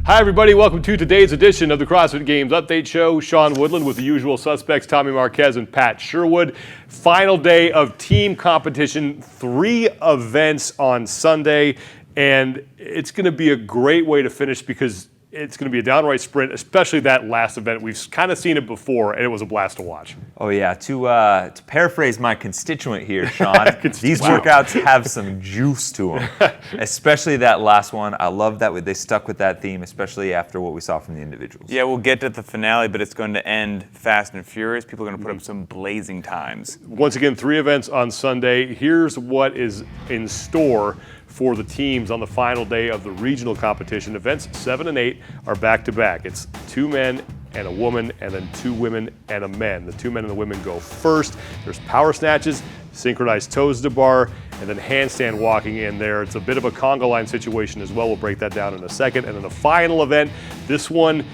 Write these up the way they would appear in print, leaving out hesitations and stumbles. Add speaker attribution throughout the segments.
Speaker 1: Hi, everybody. Welcome to today's edition of the CrossFit Games Update Show. Sean Woodland with the usual suspects, Tommy Marquez and Pat Sherwood. Final day of team competition, 3 events on Sunday, and it's going to be a great way to finish because it's going to be a downright sprint, especially that last event. We've kind of seen it before, and it was a blast to watch.
Speaker 2: Oh, yeah. To paraphrase my constituent here, Sean, these workouts have some juice to them, especially that last one. I love that they stuck with that theme, especially after what we saw from the individuals.
Speaker 3: Yeah, we'll get to the finale, but it's going to end fast and furious. People are going to put up some blazing times.
Speaker 1: Once again, 3 events on Sunday. Here's what is in store for the teams on the final day of the regional competition. Events 7 and 8 are back-to-back. It's 2 men and a woman, and then 2 women and a man. The 2 men and the women go first. There's power snatches, synchronized toes to bar, and then handstand walking in there. It's a bit of a conga line situation as well. We'll break that down in a second. And then the final event, this one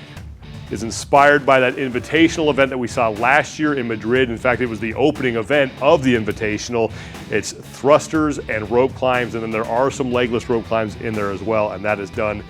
Speaker 1: is inspired by that invitational event that we saw last year in Madrid. In fact, it was the opening event of the invitational. It's thrusters and rope climbs, and then there are some legless rope climbs in there as well, and that is done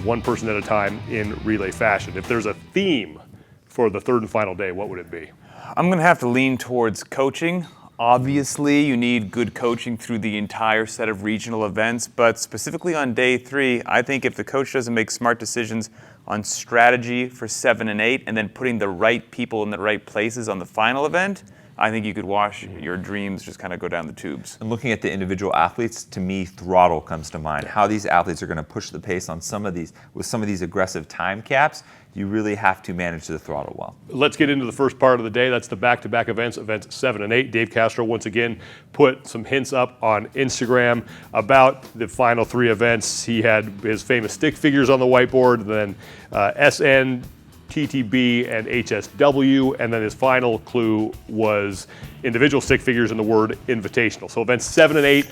Speaker 1: one person at a time in relay fashion. If there's a theme for the third and final day, what would it be?
Speaker 3: I'm going to have to lean towards coaching. Obviously, you need good coaching through the entire set of regional events, but specifically on day 3, I think if the coach doesn't make smart decisions on strategy for 7 and 8, and then putting the right people in the right places on the final event, I think you could watch your dreams just kind of go down the tubes.
Speaker 2: And looking at the individual athletes, to me, throttle comes to mind. How these athletes are going to push the pace on some of these, with some of these aggressive time caps, you really have to manage the throttle well.
Speaker 1: Let's get into the first part of the day. That's the back-to-back events, events 7 and 8. Dave Castro once again put some hints up on Instagram about the final 3 events. He had his famous stick figures on the whiteboard, then SN, TTB, and HSW, and then his final clue was individual stick figures and the word invitational. So events 7 and 8,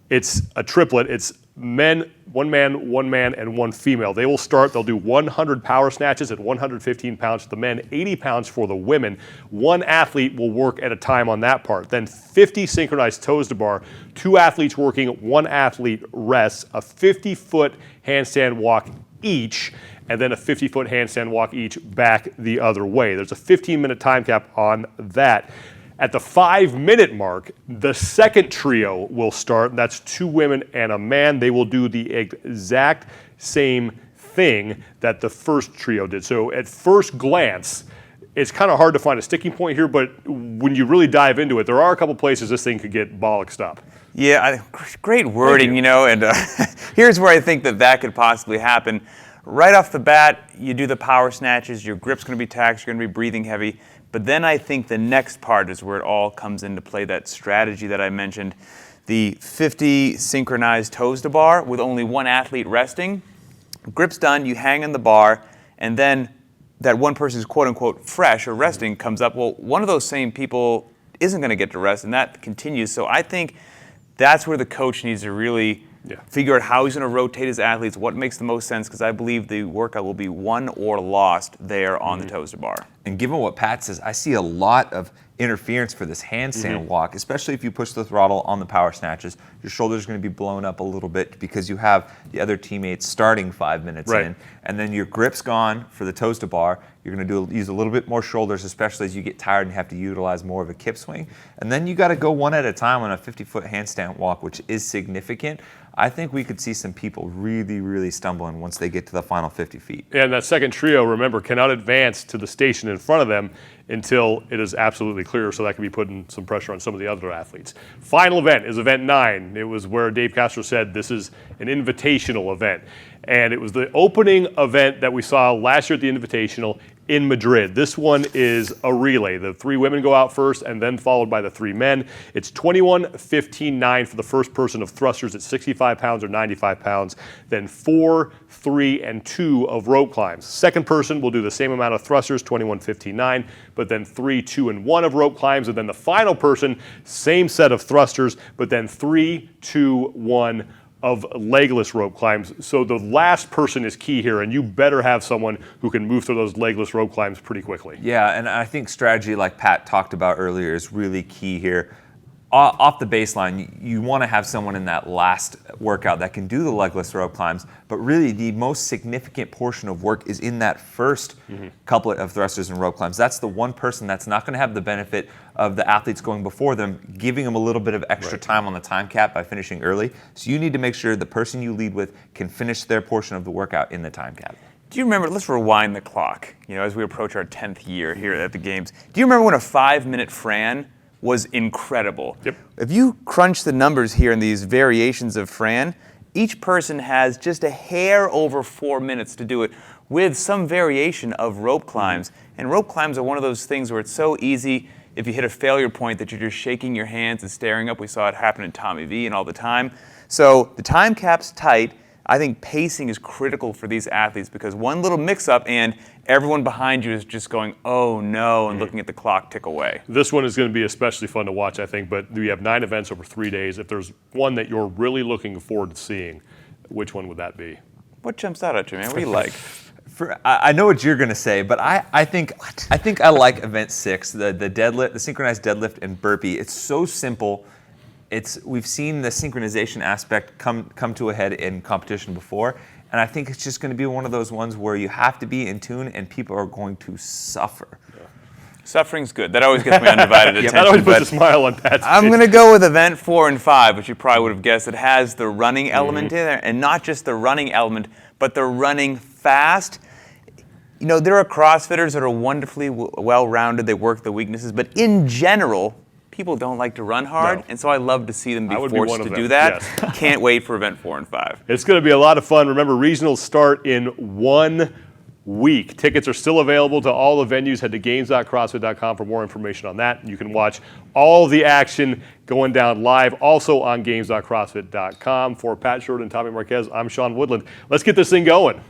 Speaker 1: it's a triplet. It's men, 1 man, and 1 female. They will start, they'll do 100 power snatches at 115 pounds for the men, 80 pounds for the women. 1 athlete will work at a time on that part. Then 50 synchronized toes to bar, 2 athletes working, 1 athlete rests, a 50-foot handstand walk each, and then a 50-foot handstand walk each back the other way. There's a 15-minute time cap on that. At the 5-minute mark, the second trio will start. That's 2 women and a man. They will do the exact same thing that the first trio did. So at first glance, it's kind of hard to find a sticking point here, but when you really dive into it, there are a couple places this thing could get bollocksed up.
Speaker 3: Yeah, great wording, and here's where I think that could possibly happen. Right off the bat, you do the power snatches, your grip's going to be taxed, you're going to be breathing heavy. But then I think the next part is where it all comes into play, that strategy that I mentioned. The 50 synchronized toes to bar with only 1 athlete resting. Grip's done, you hang on the bar, and then that one person's quote-unquote fresh or resting comes up. Well, one of those same people isn't going to get to rest, and that continues. So I think that's where the coach needs to really figure out how he's going to rotate his athletes, what makes the most sense, because I believe the workout will be won or lost there on the toes to bar.
Speaker 2: And given what Pat says, I see a lot of interference for this handstand walk, especially if you push the throttle on the power snatches. Your shoulder's going to be blown up a little bit because you have the other teammates starting 5 minutes in, and then your grip's gone for the toes to bar. You're going to use a little bit more shoulders, especially as you get tired and have to utilize more of a kip swing. And then you got to go 1 at a time on a 50-foot handstand walk, which is significant. I think we could see some people really, really stumbling once they get to the final 50 feet.
Speaker 1: And that second trio, remember, cannot advance to the station in front of them until it is absolutely clear, so that can be putting some pressure on some of the other athletes. Final event is event 9. It was where Dave Castro said this is an invitational event. And it was the opening event that we saw last year at the Invitational in Madrid. This one is a relay. The 3 women go out first and then followed by the 3 men. It's 21, 15, 9 for the first person of thrusters at 65 pounds or 95 pounds, then 4, 3, and 2 of rope climbs. Second person will do the same amount of thrusters, 21, 15, 9, but then 3, 2, and 1 of rope climbs, and then the final person, same set of thrusters, but then 3, 2, 1 of legless rope climbs. So the last person is key here, and you better have someone who can move through those legless rope climbs pretty quickly.
Speaker 2: Yeah, and I think strategy, like Pat talked about earlier, is really key here. off the baseline, you want to have someone in that last workout that can do the legless rope climbs, but really the most significant portion of work is in that first couplet of thrusters and rope climbs. That's the one person that's not going to have the benefit of the athletes going before them, giving them a little bit of extra time on the time cap by finishing early. So you need to make sure the person you lead with can finish their portion of the workout in the time cap.
Speaker 3: Do you remember, let's rewind the clock, as we approach our 10th year here at the Games. Do you remember when a 5-minute Fran was incredible?
Speaker 1: Yep.
Speaker 3: If you crunch the numbers here in these variations of Fran, each person has just a hair over 4 minutes to do it with some variation of rope climbs. And rope climbs are one of those things where it's so easy if you hit a failure point that you're just shaking your hands and staring up. We saw it happen in Tommy V and all the time. So the time cap's tight. I think pacing is critical for these athletes because one little mix-up and everyone behind you is just going, oh no, and looking at the clock tick away.
Speaker 1: This one is going to be especially fun to watch, I think, but we have 9 events over 3 days. If there's one that you're really looking forward to seeing, which one would that be?
Speaker 3: What jumps out at you, man? What do you like?
Speaker 2: I know what you're going to say, but I think I like event 6, the deadlift, the synchronized deadlift and burpee. It's so simple. We've seen the synchronization aspect come to a head in competition before, and I think it's just going to be one of those ones where you have to be in tune and people are going to suffer.
Speaker 3: Suffering's good. That always gets me undivided attention.
Speaker 1: That always puts a smile on Pat's face.
Speaker 3: I'm going to go with event 4 and 5, which you probably would have guessed. It has the running element in there, and not just the running element, but the running fast. There are CrossFitters that are wonderfully well-rounded. They work the weaknesses, but in general, people don't like to run hard, and so I love to see them be forced to do that. Yes. Can't wait for event 4 and 5.
Speaker 1: It's going to be a lot of fun. Remember, regionals start in 1 week. Tickets are still available to all the venues. Head to games.crossfit.com for more information on that. You can watch all the action going down live also on games.crossfit.com. For Pat Short and Tommy Marquez, I'm Sean Woodland. Let's get this thing going.